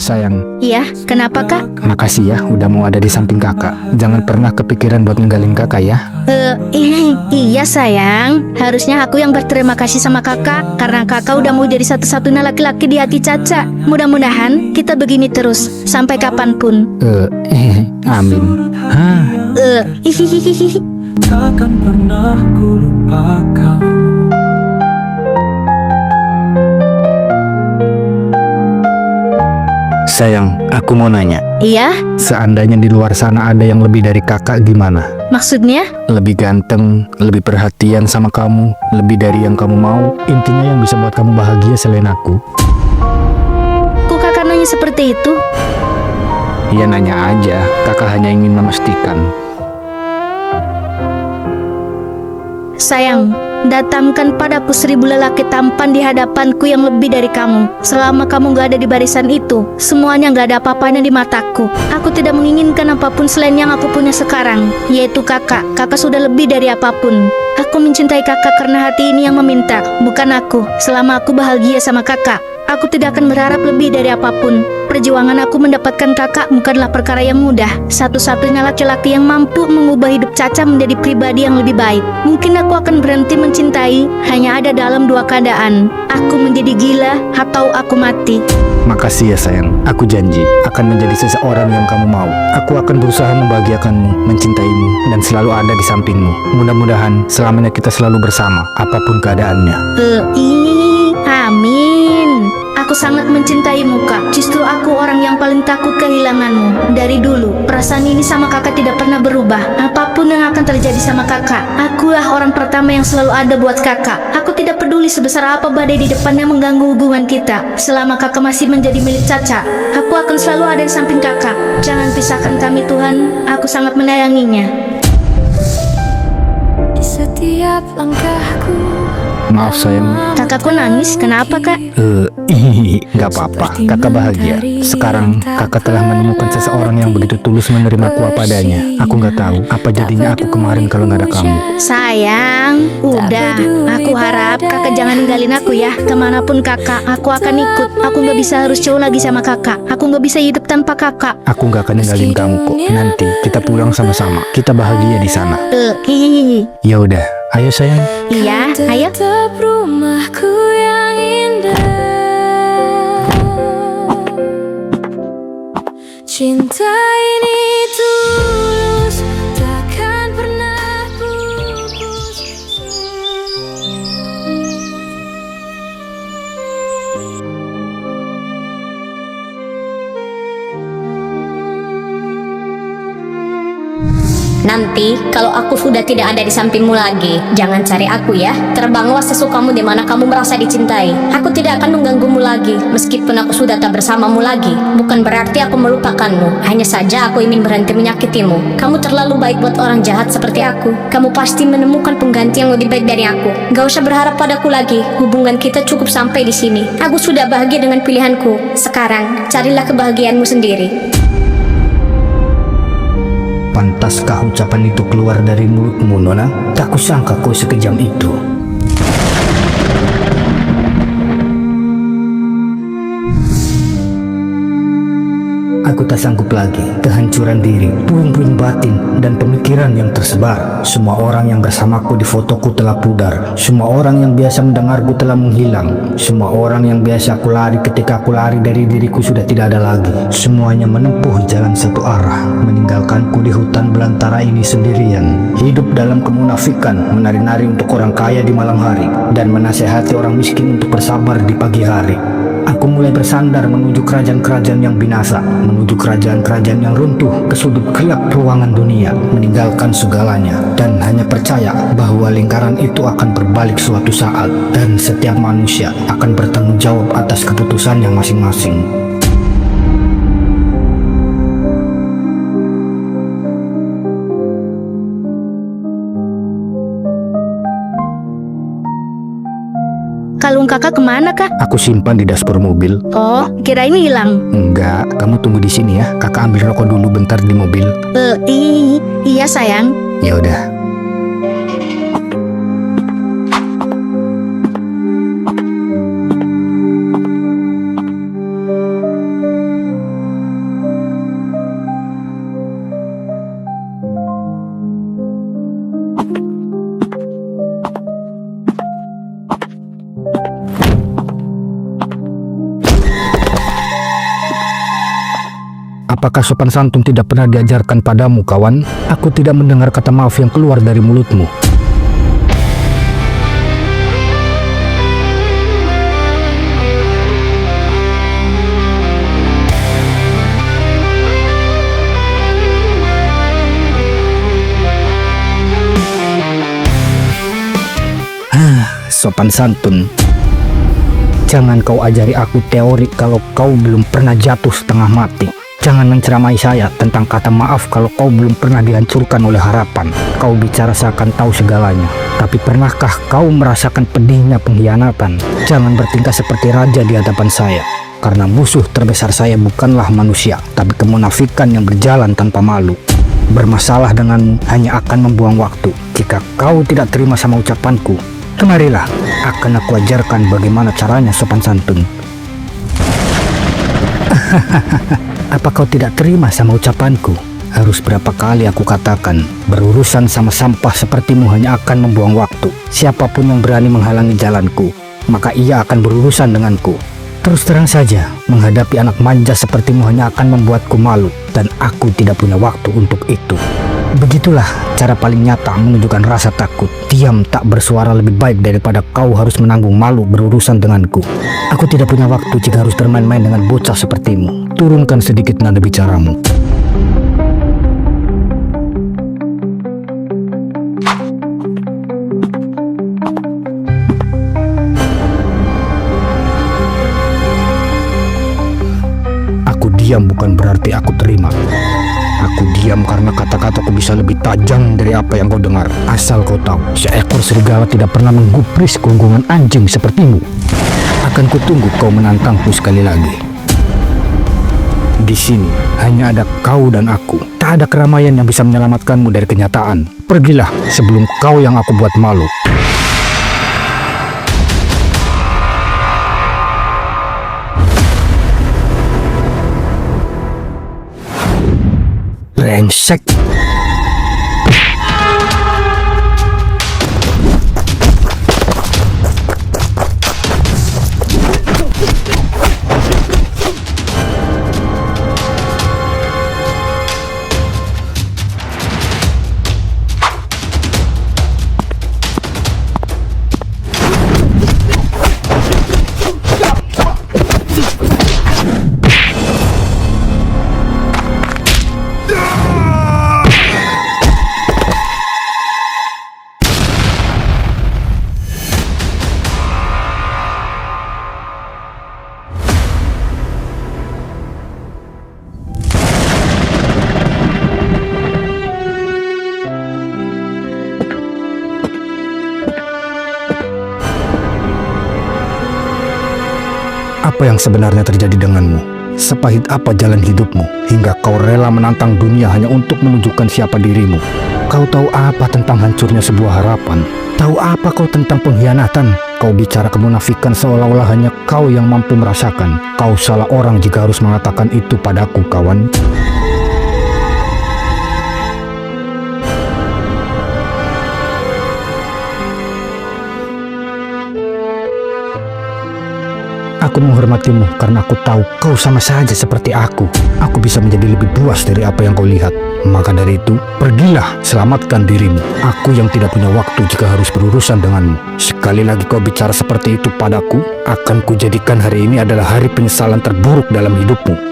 Sayang, Iya, kenapa kak? makasih ya udah mau ada di samping kakak. Jangan pernah kepikiran buat ninggalin kakak ya. Iya sayang. Harusnya aku yang berterima kasih sama kakak karena kakak udah mau jadi satu-satunya laki-laki di hati Caca. Mudah-mudahan kita begini terus sampai kapanpun. Amin. Hihihihi. Takkan pernah ku lupakan. Sayang, aku mau nanya. Iya, Seandainya di luar sana ada yang lebih dari kakak gimana? maksudnya? Lebih ganteng, lebih perhatian sama kamu, lebih dari yang kamu mau. Intinya yang bisa buat kamu bahagia selain aku. Kok kakak nanya seperti itu? Ya nanya aja, kakak hanya ingin memastikan. Sayang, datangkan padaku 1000 lelaki tampan di hadapanku yang lebih dari kamu. Selama kamu gak ada di barisan itu, semuanya gak ada apa-apanya di mataku. Aku tidak menginginkan apapun selain yang aku punya sekarang, yaitu kakak. Kakak sudah lebih dari apapun. Aku mencintai kakak karena hati ini yang meminta, bukan aku. Selama aku bahagia sama kakak, aku tidak akan berharap lebih dari apapun. Perjuangan aku mendapatkan kakak bukanlah perkara yang mudah. Satu-satunya laki-laki yang mampu mengubah hidup Caca menjadi pribadi yang lebih baik. Mungkin aku akan berhenti mencintai hanya ada dalam dua keadaan. Aku menjadi gila atau aku mati. Makasih ya sayang, aku janji akan menjadi seseorang yang kamu mau. Aku akan berusaha membahagiakanmu, mencintaimu, dan selalu ada di sampingmu. Mudah-mudahan selamanya kita selalu bersama, apapun keadaannya. Amin. Aku sangat mencintaimu kak. Justru aku orang yang paling takut kehilanganmu. Dari dulu, perasaan ini sama kakak tidak pernah berubah. Apapun yang akan terjadi sama kakak, akulah orang pertama yang selalu ada buat kakak. Aku tidak peduli sebesar apa badai di depan yang mengganggu hubungan kita. Selama kakak masih menjadi milik Caca, aku akan selalu ada di samping kakak. Jangan pisahkan kami Tuhan, aku sangat menyayanginya. Di setiap langkahku. Maaf sayang. Kakakku nangis, kenapa kak? Gak apa-apa, kakak bahagia. Sekarang kakak telah menemukan seseorang yang begitu tulus menerimaku apa adanya. Aku gak tahu apa jadinya aku kemarin kalau gak ada kamu. Sayang, udah. Aku harap kakak jangan ninggalin aku ya. Kemanapun kakak, aku akan ikut. Aku gak bisa harus jauh lagi sama kakak. Aku gak bisa hidup tanpa kakak. Aku gak akan ninggalin kamu kok. Nanti kita pulang sama-sama. Kita bahagia di sana. Ya udah, ayo sayang. Iya, ayo. Tetap rumahku yang indah. Cinta ini tulus, takkan pernah pupus. Nanti kalau aku sudah tidak ada di sampingmu lagi, jangan cari aku ya. Terbanglah sesukamu di mana kamu merasa dicintai. Aku tidak akan mengganggumu lagi, meskipun aku sudah tak bersamamu lagi. Bukan berarti aku melupakanmu, hanya saja aku ingin berhenti menyakitimu. Kamu terlalu baik buat orang jahat seperti aku. Kamu pasti menemukan pengganti yang lebih baik dari aku. Gak usah berharap padaku lagi. Hubungan kita cukup sampai di sini. Aku sudah bahagia dengan pilihanku. Sekarang carilah kebahagiaanmu sendiri. Pantaskah ucapan itu keluar dari mulutmu, Nona? Tak kusangka kau sekejam itu. Aku tak sanggup lagi. Kehancuran diri, puing-puing batin, dan pemikiran yang tersebar. Semua orang yang bersamaku di fotoku telah pudar. Semua orang yang biasa mendengarku telah menghilang. Semua orang yang biasa aku lari ketika aku lari dari diriku sudah tidak ada lagi. Semuanya menempuh jalan satu arah, meninggalkanku di hutan belantara ini sendirian. Hidup dalam kemunafikan, menari-nari untuk orang kaya di malam hari, dan menasehati orang miskin untuk bersabar di pagi hari. Aku mulai bersandar menuju kerajaan-kerajaan yang binasa, menuju kerajaan-kerajaan yang runtuh ke sudut gelap ruangan dunia, meninggalkan segalanya, dan hanya percaya bahwa lingkaran itu akan berbalik suatu saat, dan setiap manusia akan bertanggung jawab atas keputusannya masing-masing. Kalung kakak kemana kak? Aku simpan di dashboard mobil. Oh, kirain hilang. Enggak, kamu tunggu di sini ya. Kakak ambil rokok dulu bentar di mobil. Iya sayang. Ya udah. Apakah sopan santun tidak pernah diajarkan padamu, kawan? Aku tidak mendengar kata maaf yang keluar dari mulutmu. Sopan santun. Jangan kau ajari aku teori kalau kau belum pernah jatuh setengah mati. Jangan menceramai saya tentang kata maaf kalau kau belum pernah dihancurkan oleh harapan. Kau bicara seakan tahu segalanya. Tapi pernahkah kau merasakan pedihnya pengkhianatan? Jangan bertingkah seperti raja di hadapan saya. Karena musuh terbesar saya bukanlah manusia, tapi kemunafikan yang berjalan tanpa malu. Bermasalah denganmu hanya akan membuang waktu. Jika kau tidak terima sama ucapanku, kemarilah, akan aku ajarkan bagaimana caranya sopan santun. Apa kau tidak terima sama ucapanku? Harus berapa kali aku katakan, berurusan sama sampah sepertimu hanya akan membuang waktu. Siapapun yang berani menghalangi jalanku, maka ia akan berurusan denganku. Terus terang saja, menghadapi anak manja sepertimu hanya akan membuatku malu, dan aku tidak punya waktu untuk itu. Begitulah cara paling nyata menunjukkan rasa takut. Diam tak bersuara lebih baik daripada kau harus menanggung malu berurusan denganku. Aku tidak punya waktu jika harus bermain-main dengan bocah sepertimu. Turunkan sedikit nada bicaramu. Aku diam bukan berarti aku terima. Aku diam karena kata-kataku bisa lebih tajam dari apa yang kau dengar. Asal kau tahu, seekor serigala tidak pernah menggubris gonggongan anjing sepertimu. Akan kutunggu kau menantangku sekali lagi. Di sini hanya ada kau dan aku. Tak ada keramaian yang bisa menyelamatkanmu dari kenyataan. Pergilah sebelum kau yang aku buat malu. Brengsek. Apa yang sebenarnya terjadi denganmu? Sepahit apa jalan hidupmu hingga kau rela menantang dunia hanya untuk menunjukkan siapa dirimu? Kau tahu apa tentang hancurnya sebuah harapan? Tahu apa kau tentang pengkhianatan? Kau bicara kemunafikan seolah-olah hanya kau yang mampu merasakan. Kau salah orang jika harus mengatakan itu padaku, kawan. Aku menghormatimu karena aku tahu kau sama saja seperti aku. Aku bisa menjadi lebih buas dari apa yang kau lihat. Maka dari itu, pergilah, selamatkan dirimu. Aku yang tidak punya waktu jika harus berurusan denganmu. Sekali lagi kau bicara seperti itu padaku, akan kujadikan hari ini adalah hari penyesalan terburuk dalam hidupmu.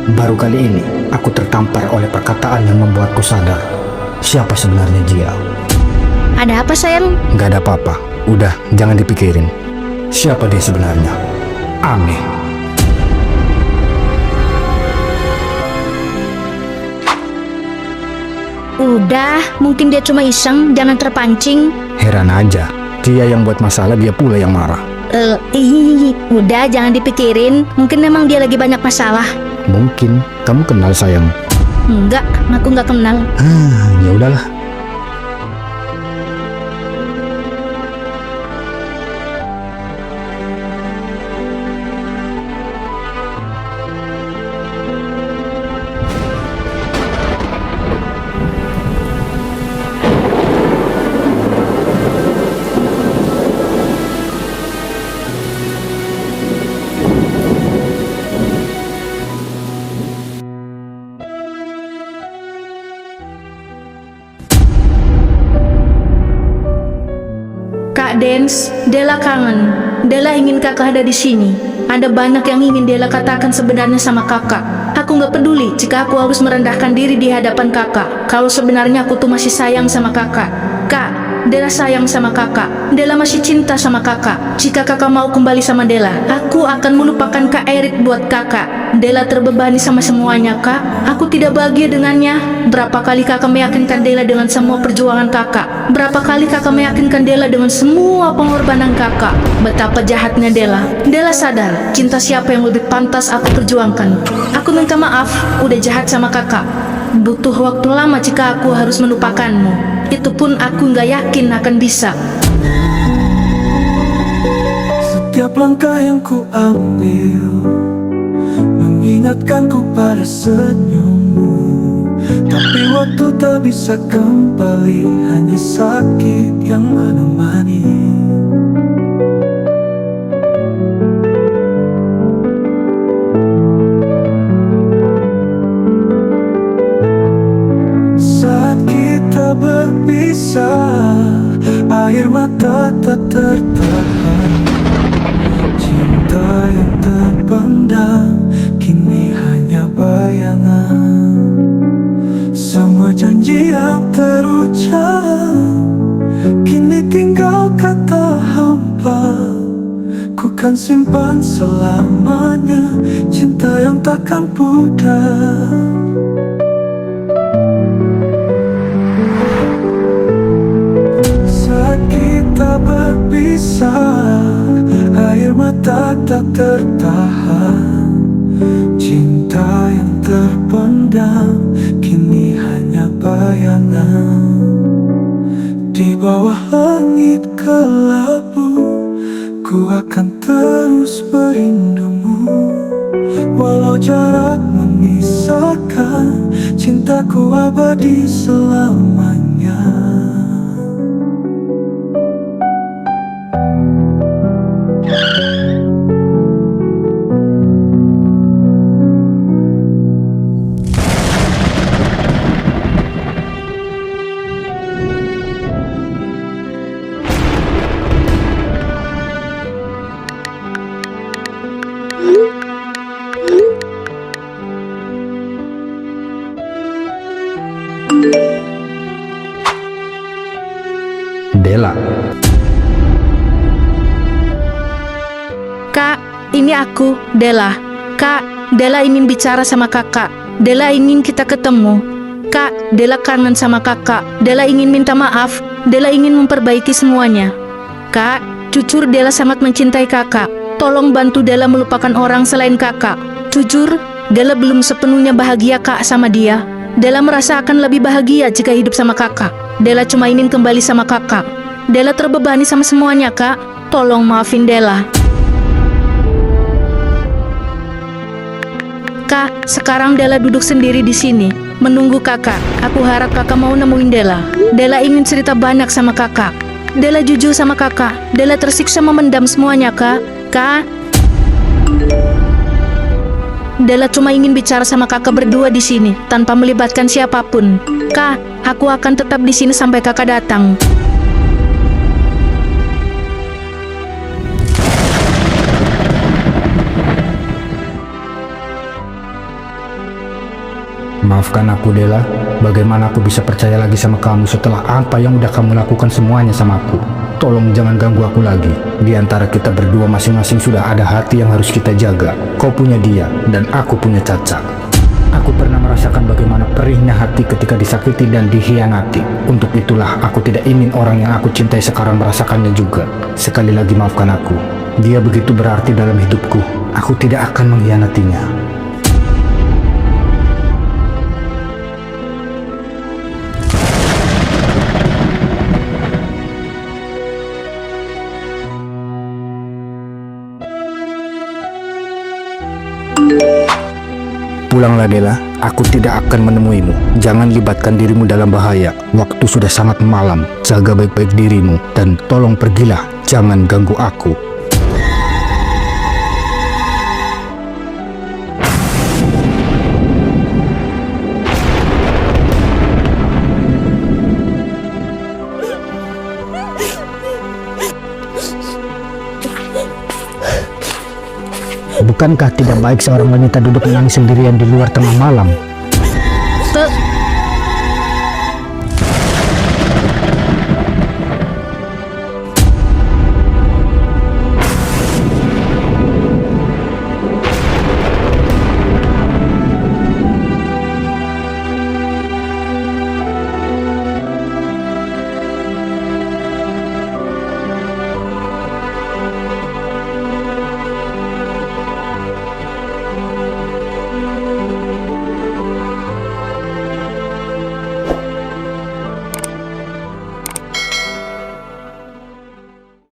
Baru kali ini, aku tertampar oleh perkataan yang membuatku sadar. Siapa sebenarnya dia? Ada apa sayang? Gak ada apa-apa. Udah, jangan dipikirin. Siapa dia sebenarnya? Aneh. Udah, mungkin dia cuma iseng, jangan terpancing. Heran aja. Dia yang buat masalah, dia pula yang marah. Udah jangan dipikirin. Mungkin memang dia lagi banyak masalah. Mungkin. Kamu kenal sayang? Enggak, aku nggak kenal. Ya udahlah. Dance, Dela kangen. Dela ingin kakak ada di sini. Ada banyak yang ingin Dela katakan sebenarnya sama kakak. Aku nggak peduli jika aku harus merendahkan diri di hadapan kakak. Kalau sebenarnya aku tuh masih sayang sama kakak. Kak, Dela sayang sama kakak. Dela masih cinta sama kakak. Jika kakak mau kembali sama Dela, aku akan melupakan Kak Erik buat kakak. Dela terbebani sama semuanya, Kak. Aku tidak bahagia dengannya. Berapa kali kakak meyakinkan Dela dengan semua perjuangan kakak? Berapa kali kakak meyakinkan Dela dengan semua pengorbanan kakak? Betapa jahatnya Dela. Dela sadar, cinta siapa yang lebih pantas aku perjuangkan. Aku minta maaf, udah jahat sama kakak. Butuh waktu lama jika aku harus melupakanmu. Itu pun aku nggak yakin akan bisa. Setiap langkah yang ku ambil mengingatkanku pada senyummu. Tapi waktu tak bisa kembali, hanya sakit yang menemani. Saat kita berpisah, air mata tak tertahan. Cinta yang terpendam kini hanya bayangan. Semua janji yang terucap kini tinggal kata hampa. Ku kan simpan selamanya cinta yang takkan pudar. Saat kita berpisah, air mata tak tertahan. Cinta yang terpendam kini hanya bayangan. Di bawah langit kelabu, ku akan terus merindumu. Walau jarak memisahkan, cintaku abadi selamanya. Dela, Kak, ini aku, Dela. Kak, Dela ingin bicara sama kakak. Dela ingin kita ketemu. Kak, Dela kangen sama kakak. Dela ingin minta maaf. Dela ingin memperbaiki semuanya. Kak, jujur Dela sangat mencintai kakak. Tolong bantu Dela melupakan orang selain kakak. Jujur, Dela belum sepenuhnya bahagia kak sama dia. Dela merasa akan lebih bahagia jika hidup sama kakak. Dela cuma ingin kembali sama kakak. Dela terbebani sama semuanya kak. Tolong maafin Dela. Kak, sekarang Dela duduk sendiri di sini, menunggu kakak. Aku harap kakak mau nemuin Dela. Dela ingin cerita banyak sama kakak. Dela jujur sama kakak. Dela tersiksa memendam semuanya, kak. Kak, Dela cuma ingin bicara sama kakak berdua di sini, tanpa melibatkan siapapun. Kak, aku akan tetap di sini sampai kakak datang. maafkan aku Dela. Bagaimana aku bisa percaya lagi sama kamu setelah apa yang udah kamu lakukan semuanya sama aku? Tolong jangan ganggu aku lagi. Di antara kita berdua masing-masing sudah ada hati yang harus kita jaga. Kau punya dia dan aku punya Caca. Aku pernah merasakan bagaimana perihnya hati ketika disakiti dan dikhianati. Untuk itulah aku tidak ingin orang yang aku cintai sekarang merasakannya juga. Sekali lagi maafkan aku. Dia begitu berarti dalam hidupku. Aku tidak akan mengkhianatinya. Pulanglah Dela, aku tidak akan menemuimu. Jangan libatkan dirimu dalam bahaya. Waktu sudah sangat malam. Jaga baik-baik dirimu dan tolong pergilah. Jangan ganggu aku. Bukankah tidak baik seorang wanita duduk menangis sendirian di luar tengah malam?